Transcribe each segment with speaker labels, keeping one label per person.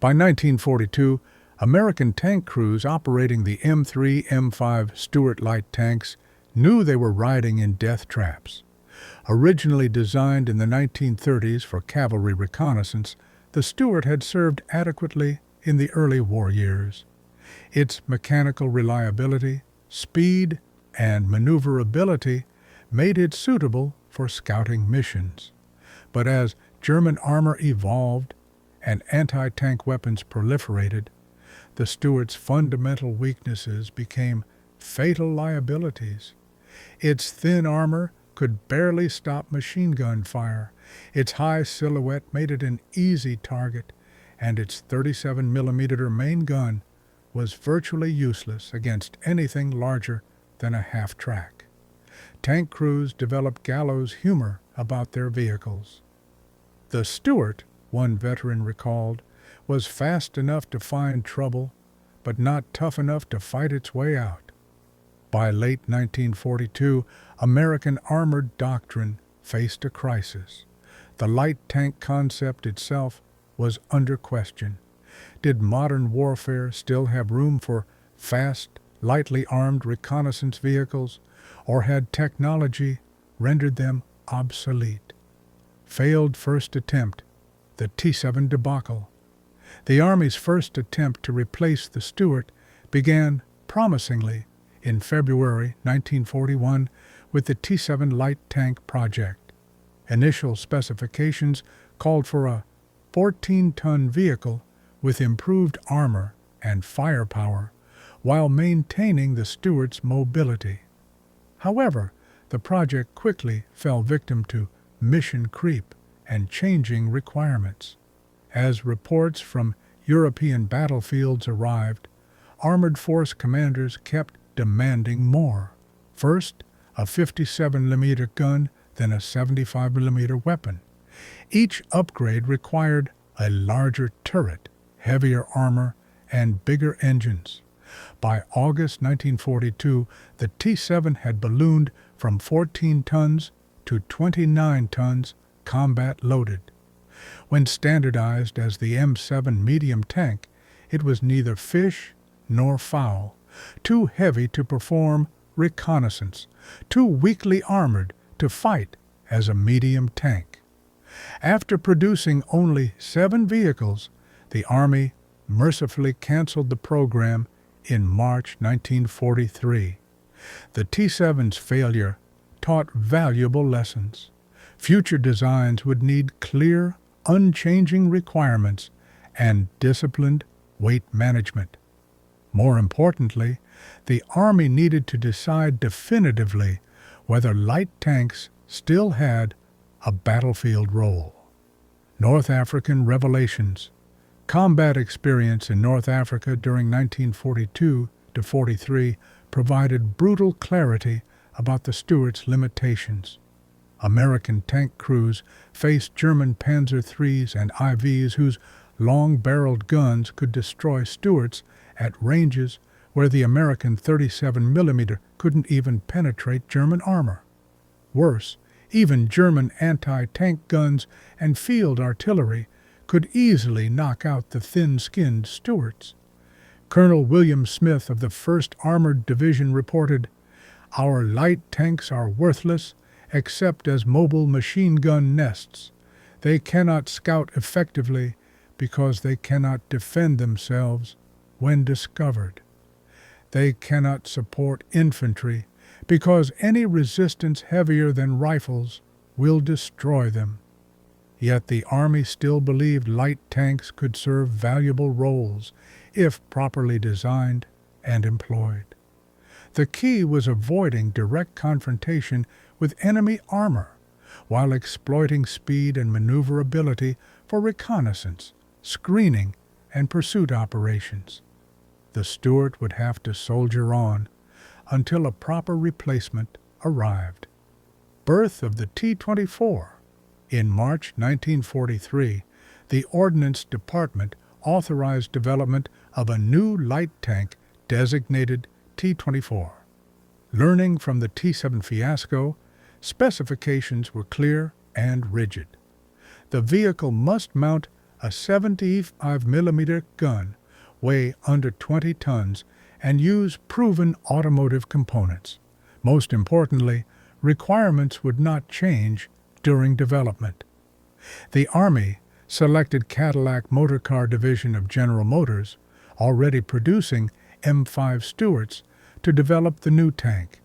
Speaker 1: By 1942, American tank crews operating the M3, M5 Stuart light tanks knew they were riding in death traps. Originally designed in the 1930s for cavalry reconnaissance, the Stuart had served adequately in the early war years. Its mechanical reliability, speed, and maneuverability made it suitable for scouting missions. But as German armor evolved and anti-tank weapons proliferated, the Stuart's fundamental weaknesses became fatal liabilities. Its thin armor could barely stop machine gun fire, its high silhouette made it an easy target, and its 37mm main gun was virtually useless against anything larger than a half-track. Tank crews developed gallows humor about their vehicles. The Stuart, one veteran recalled, was fast enough to find trouble, but not tough enough to fight its way out. By late 1942, American armored doctrine faced a crisis. The light tank concept itself was under question. Did modern warfare still have room for fast, lightly armed reconnaissance vehicles, or had technology rendered them obsolete? Failed first attempt, the T-7 debacle. The Army's first attempt to replace the Stuart began promisingly in February 1941 with the T-7 light tank project. Initial specifications called for a 14-ton vehicle with improved armor and firepower while maintaining the Stuart's mobility. However, the project quickly fell victim to mission creep and changing requirements. As reports from European battlefields arrived, armored force commanders kept demanding more. First, a 57mm gun, then a 75mm weapon. Each upgrade required a larger turret, heavier armor, and bigger engines. By August 1942, the T-7 had ballooned from 14 tons to 29 tons combat loaded. When standardized as the M7 medium tank, it was neither fish nor fowl, too heavy to perform reconnaissance, too weakly armored to fight as a medium tank. After producing only 7 vehicles, the Army mercifully canceled the program in March 1943. The T-7's failure taught valuable lessons. Future designs would need clear, unchanging requirements and disciplined weight management. More importantly, the Army needed to decide definitively whether light tanks still had a battlefield role. North African revelations. Combat experience in North Africa during 1942-43 provided brutal clarity about the Stuart's limitations. American tank crews faced German Panzer IIIs and IVs whose long-barreled guns could destroy Stuarts at ranges where the American 37mm couldn't even penetrate German armor. Worse, even German anti-tank guns and field artillery could easily knock out the thin-skinned Stuarts. Colonel William Smith of the 1st Armored Division reported, "Our light tanks are worthless except as mobile machine gun nests. They cannot scout effectively because they cannot defend themselves when discovered. They cannot support infantry because any resistance heavier than rifles will destroy them." Yet the Army still believed light tanks could serve valuable roles if properly designed and employed. The key was avoiding direct confrontation with enemy armor, while exploiting speed and maneuverability for reconnaissance, screening, and pursuit operations. The Stuart would have to soldier on until a proper replacement arrived. Birth of the T-24. In March 1943, the Ordnance Department authorized development of a new light tank designated T-24. Learning from the T-7 fiasco, specifications were clear and rigid. The vehicle must mount a 75 millimeter gun, weigh under 20 tons, and use proven automotive components. Most importantly, requirements would not change during development. The Army selected Cadillac Motor Car Division of General Motors, already producing M5 Stuarts, to develop the new tank.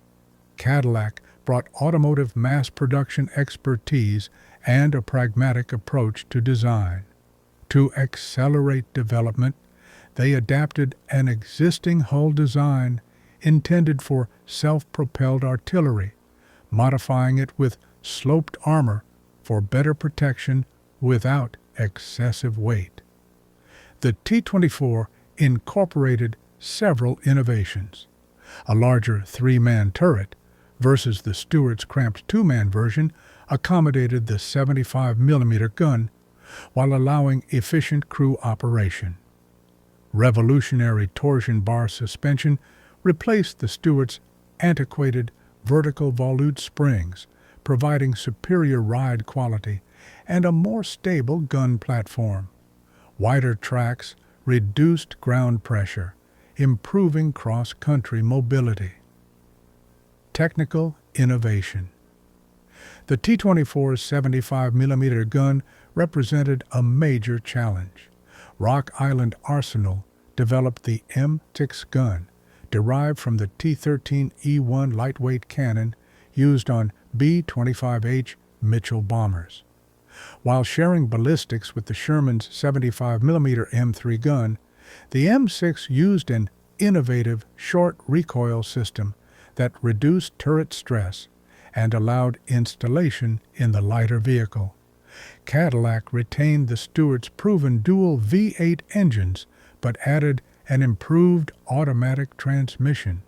Speaker 1: Cadillac brought automotive mass production expertise and a pragmatic approach to design. To accelerate development, they adapted an existing hull design intended for self-propelled artillery, modifying it with sloped armor for better protection without excessive weight. The T-24 incorporated several innovations. A larger three-man turret versus the Stuart's cramped two-man version accommodated the 75 millimeter gun while allowing efficient crew operation. Revolutionary torsion bar suspension replaced the Stuart's antiquated vertical volute springs, providing superior ride quality and a more stable gun platform. Wider tracks reduced ground pressure, improving cross-country mobility. Technical innovation. The T-24's 75 millimeter gun represented a major challenge. Rock Island Arsenal developed the M6 gun, derived from the T-13E1 lightweight cannon used on B-25H Mitchell bombers. While sharing ballistics with the Sherman's 75 millimeter M3 gun, the M6 used an innovative short recoil system that reduced turret stress and allowed installation in the lighter vehicle. Cadillac retained the Stuart's proven dual V8 engines, but added an improved automatic transmission.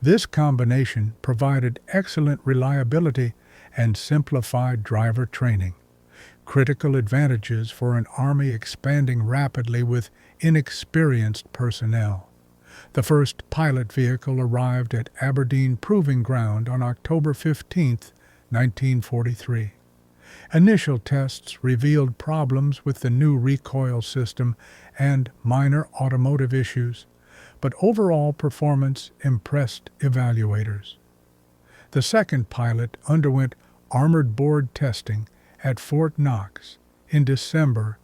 Speaker 1: This combination provided excellent reliability and simplified driver training, critical advantages for an Army expanding rapidly with inexperienced personnel. The first pilot vehicle arrived at Aberdeen Proving Ground on October 15, 1943. Initial tests revealed problems with the new recoil system and minor automotive issues, but overall performance impressed evaluators. The second pilot underwent armored board testing at Fort Knox in December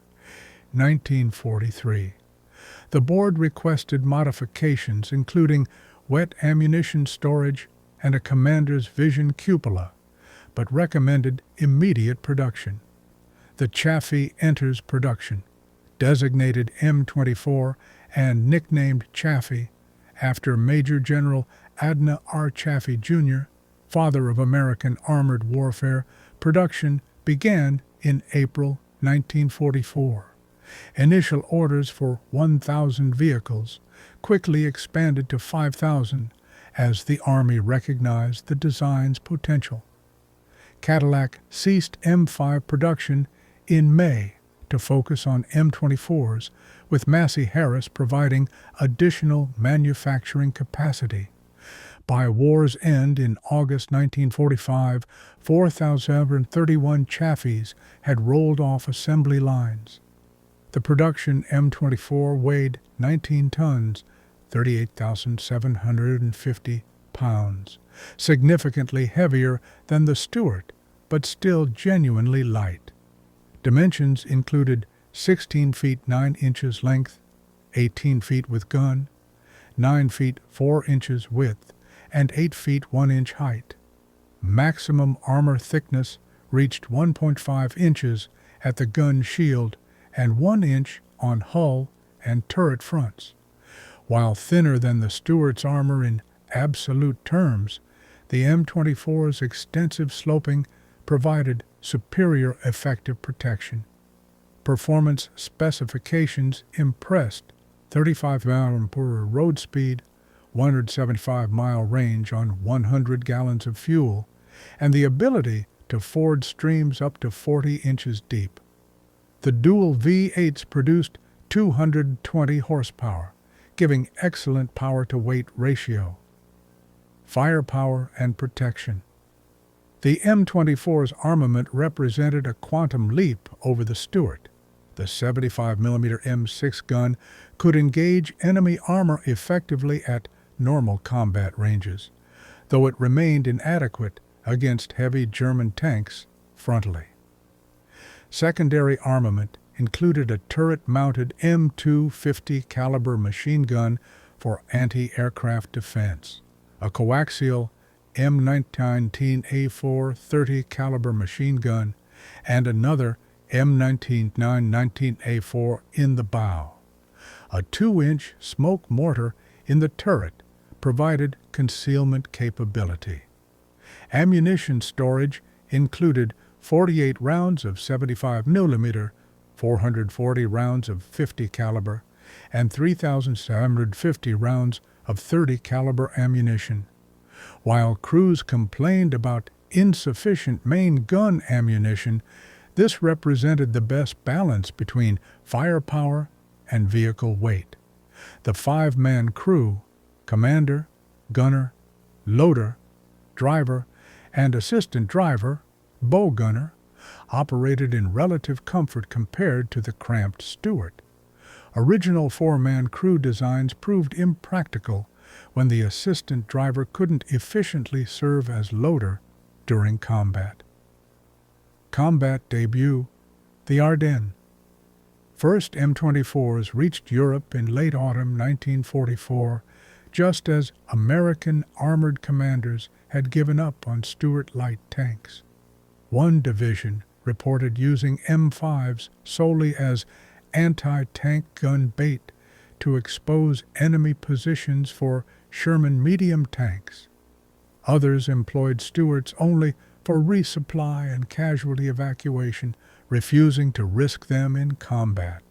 Speaker 1: 1943. The board requested modifications including wet ammunition storage and a commander's vision cupola, but recommended immediate production. The Chaffee enters production, designated M24 and nicknamed Chaffee after Major General Adna R. Chaffee, Jr., father of American armored warfare. Production began in April 1944. Initial orders for 1,000 vehicles quickly expanded to 5,000 as the Army recognized the design's potential. Cadillac ceased M5 production in May to focus on M24s, with Massey Harris providing additional manufacturing capacity. By war's end in August 1945, 4,031 Chafees had rolled off assembly lines. The production M24 weighed 19 tons, 38,750 pounds, significantly heavier than the Stuart, but still genuinely light. Dimensions included 16 feet 9 inches length, 18 feet with gun, 9 feet 4 inches width, and 8 feet 1 inch height. Maximum armor thickness reached 1.5 inches at the gun shield and 1 inch on hull and turret fronts. While thinner than the Stuart's armor in absolute terms, the M24's extensive sloping provided superior effective protection. Performance specifications impressed: 35 mph road speed, 175-mile range on 100 gallons of fuel, and the ability to ford streams up to 40 inches deep. The dual V8s produced 220 horsepower, giving excellent power-to-weight ratio. Firepower and protection. The M24's armament represented a quantum leap over the Stuart. The 75mm M6 gun could engage enemy armor effectively at normal combat ranges, though it remained inadequate against heavy German tanks frontally. Secondary armament included a turret-mounted M250 caliber machine gun for anti-aircraft defense, a coaxial M19A4 30 caliber machine gun, and another M19A4 in the bow. A 2-inch smoke mortar in the turret provided concealment capability. Ammunition storage included 48 rounds of 75mm, 440 rounds of 50 caliber, and 3,750 rounds of 30 caliber ammunition. While crews complained about insufficient main gun ammunition, this represented the best balance between firepower and vehicle weight. The 5-man crew, commander, gunner, loader, driver, and assistant driver, bow gunner, operated in relative comfort compared to the cramped Stuart. Original 4-man crew designs proved impractical when the assistant driver couldn't efficiently serve as loader during combat. Combat debut, the Ardennes. First M24s reached Europe in late autumn 1944, just as American armored commanders had given up on Stuart light tanks. One division reported using M5s solely as anti-tank gun bait to expose enemy positions for Sherman medium tanks. Others employed Stuarts only for resupply and casualty evacuation, refusing to risk them in combat.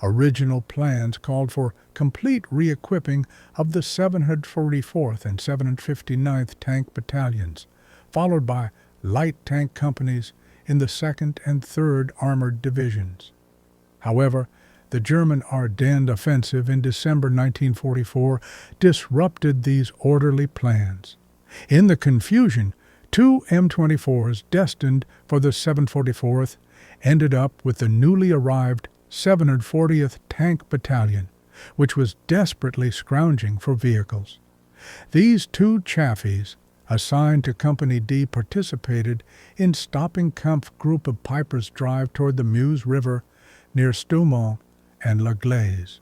Speaker 1: Original plans called for complete re-equipping of the 744th and 759th Tank Battalions, followed by light tank companies in the 2nd and 3rd Armored Divisions. However, the German Ardennes offensive in December 1944 disrupted these orderly plans. In the confusion, 2 M24s destined for the 744th ended up with the newly arrived 740th Tank Battalion, which was desperately scrounging for vehicles. These 2 Chafees, assigned to Company D, participated in stopping Kampfgruppe of Piper's drive toward the Meuse River near Stoumont and La Glaise.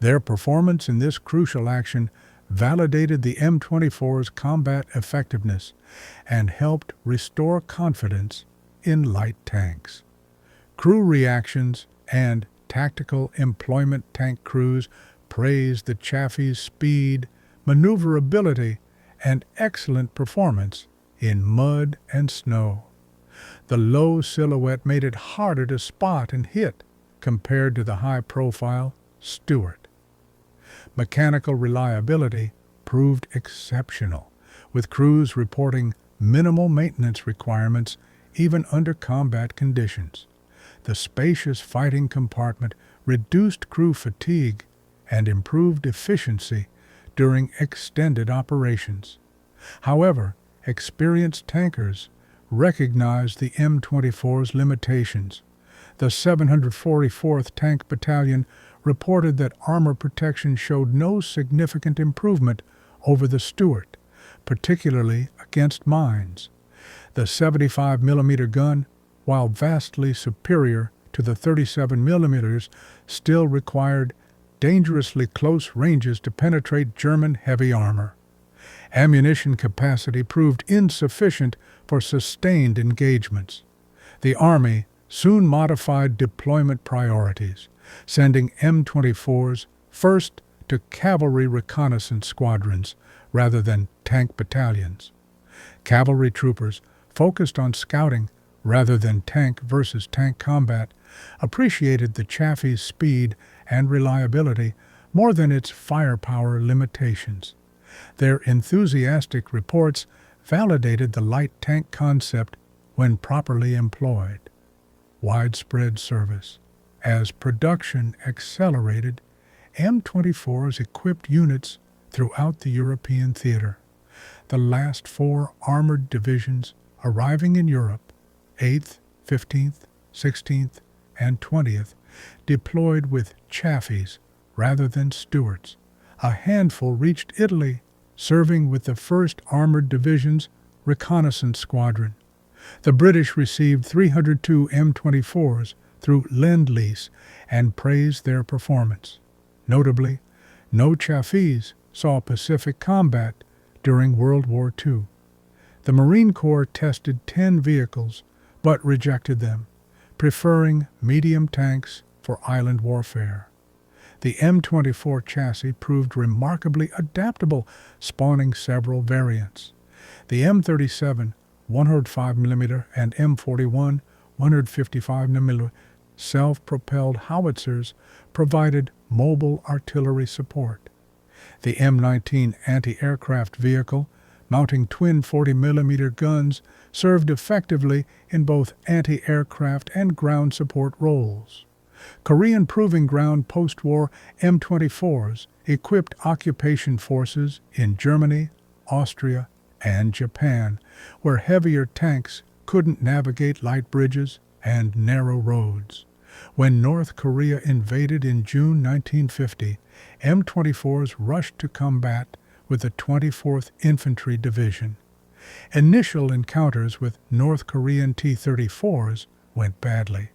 Speaker 1: Their performance in this crucial action validated the M24's combat effectiveness and helped restore confidence in light tanks. Crew reactions and tactical employment tank crews praised the Chaffee's speed, maneuverability, and excellent performance in mud and snow. The low silhouette made it harder to spot and hit compared to the high-profile Stuart. Mechanical reliability proved exceptional, with crews reporting minimal maintenance requirements even under combat conditions. The spacious fighting compartment reduced crew fatigue and improved efficiency during extended operations. However, experienced tankers recognized the M24's limitations. The 744th Tank Battalion reported that armor protection showed no significant improvement over the Stuart, particularly against mines. The 75mm gun, while vastly superior to the 37mm, still required dangerously close ranges to penetrate German heavy armor. Ammunition capacity proved insufficient for sustained engagements. The Army soon modified deployment priorities, sending M24s first to cavalry reconnaissance squadrons rather than tank battalions. Cavalry troopers, focused on scouting rather than tank versus tank combat, appreciated the Chaffee's speed and reliability more than its firepower limitations. Their enthusiastic reports validated the light tank concept when properly employed. Widespread service. As production accelerated, M24s equipped units throughout the European theater. The last 4 armored divisions arriving in Europe, 8th, 15th, 16th, and 20th deployed with Chaffees rather than Stuarts. A handful reached Italy, serving with the 1st Armored Division's Reconnaissance Squadron. The British received 302 M24s through Lend-Lease and praised their performance. Notably, no Chaffees saw Pacific combat during World War II. The Marine Corps tested 10 vehicles but rejected them, preferring medium tanks for island warfare. The M24 chassis proved remarkably adaptable, spawning several variants. The M37 105mm and M41 155mm self-propelled howitzers provided mobile artillery support. The M19 anti-aircraft vehicle, mounting twin 40mm guns, served effectively in both anti-aircraft and ground support roles. Korean Proving Ground post-war M24s equipped occupation forces in Germany, Austria, and Japan, where heavier tanks couldn't navigate light bridges and narrow roads. When North Korea invaded in June 1950, M24s rushed to combat with the 24th Infantry Division. Initial encounters with North Korean T-34s went badly,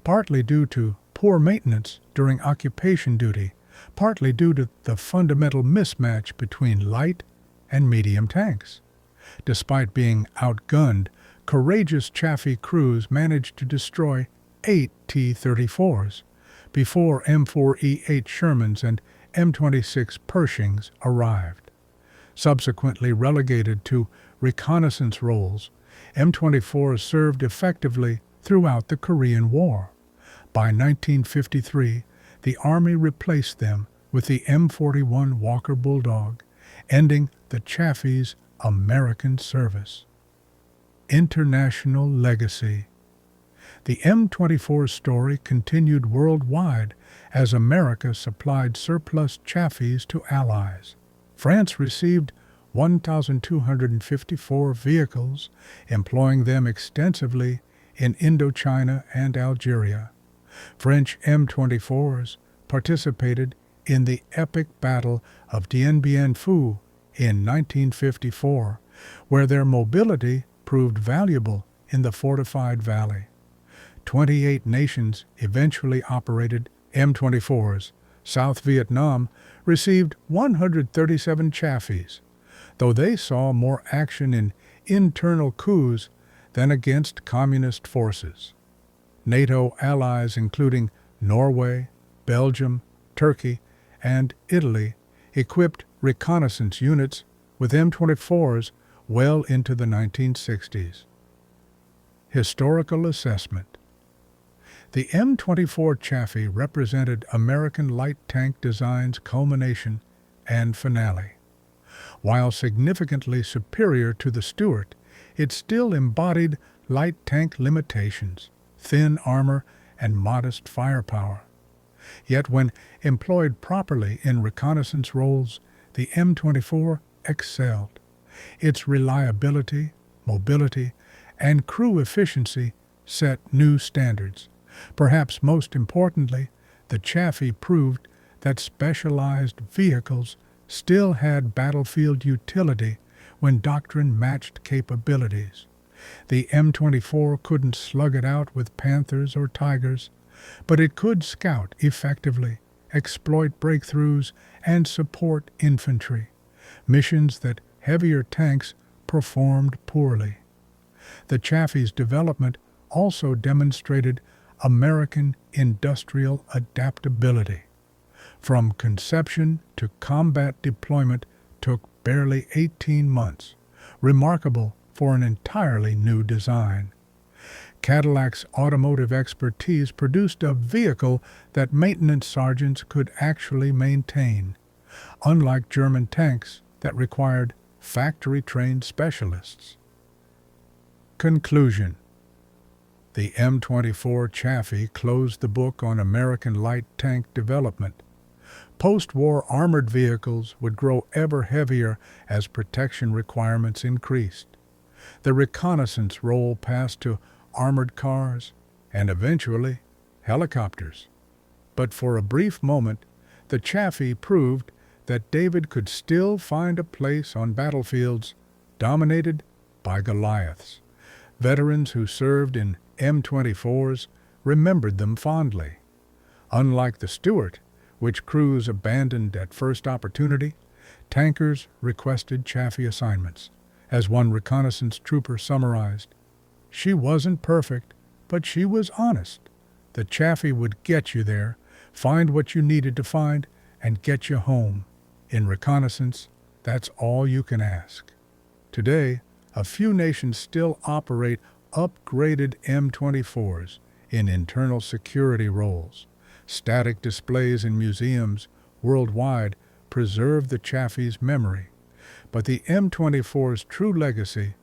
Speaker 1: partly due to poor maintenance during occupation duty, partly due to the fundamental mismatch between light and medium tanks. Despite being outgunned, courageous Chaffee crews managed to destroy 8 T-34s before M4E8 Shermans and M26 Pershings arrived. Subsequently relegated to reconnaissance roles, M24s served effectively throughout the Korean War. By 1953, the Army replaced them with the M41 Walker Bulldog, ending the Chaffee's American service. International legacy. The M24's story continued worldwide as America supplied surplus Chaffees to allies. France received 1,254 vehicles, employing them extensively in Indochina and Algeria. French M24s participated in the epic Battle of Dien Bien Phu in 1954, where their mobility proved valuable in the fortified valley. 28 nations eventually operated M24s. South Vietnam received 137 Chaffees, though they saw more action in internal coups than against communist forces. NATO allies including Norway, Belgium, Turkey, and Italy equipped reconnaissance units with M24s well into the 1960s. Historical assessment. The M24 Chaffee represented American light tank design's culmination and finale. While significantly superior to the Stuart, it still embodied light tank limitations, thin armor, and modest firepower. Yet when employed properly in reconnaissance roles, the M24 excelled. Its reliability, mobility, and crew efficiency set new standards. Perhaps most importantly, the Chaffee proved that specialized vehicles still had battlefield utility when doctrine matched capabilities. The M24 couldn't slug it out with Panthers or Tigers, but it could scout effectively, exploit breakthroughs, and support infantry, missions that heavier tanks performed poorly. The Chaffee's development also demonstrated American industrial adaptability. From conception to combat deployment took barely 18 months, remarkable for an entirely new design. Cadillac's automotive expertise produced a vehicle that maintenance sergeants could actually maintain, unlike German tanks that required factory-trained specialists. Conclusion. The M24 Chaffee closed the book on American light tank development. Post-war armored vehicles would grow ever heavier as protection requirements increased. The reconnaissance role passed to armored cars, and eventually helicopters. But for a brief moment, the Chaffee proved that David could still find a place on battlefields dominated by Goliaths. Veterans who served in M24s remembered them fondly. Unlike the Stuart, which crews abandoned at first opportunity, tankers requested Chaffee assignments. As one reconnaissance trooper summarized, "She wasn't perfect, but she was honest. The Chaffee would get you there, find what you needed to find, and get you home. In reconnaissance, that's all you can ask." Today, a few nations still operate upgraded M24s in internal security roles. Static displays in museums worldwide preserve the Chaffee's memory. But the M24's true legacy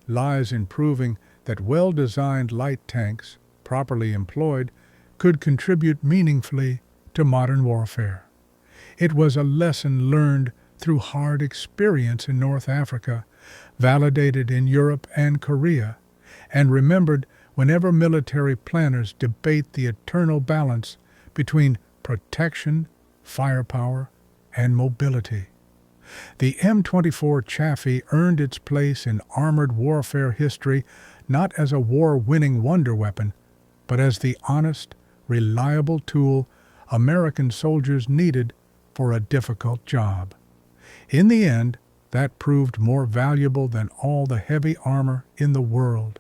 Speaker 1: lies in proving that well-designed light tanks, properly employed, could contribute meaningfully to modern warfare. It was a lesson learned through hard experience in North Africa, validated in Europe and Korea, and remembered whenever military planners debate the eternal balance between protection, firepower, and mobility. The M24 Chaffee earned its place in armored warfare history not as a war-winning wonder weapon, but as the honest, reliable tool American soldiers needed for a difficult job. In the end, that proved more valuable than all the heavy armor in the world.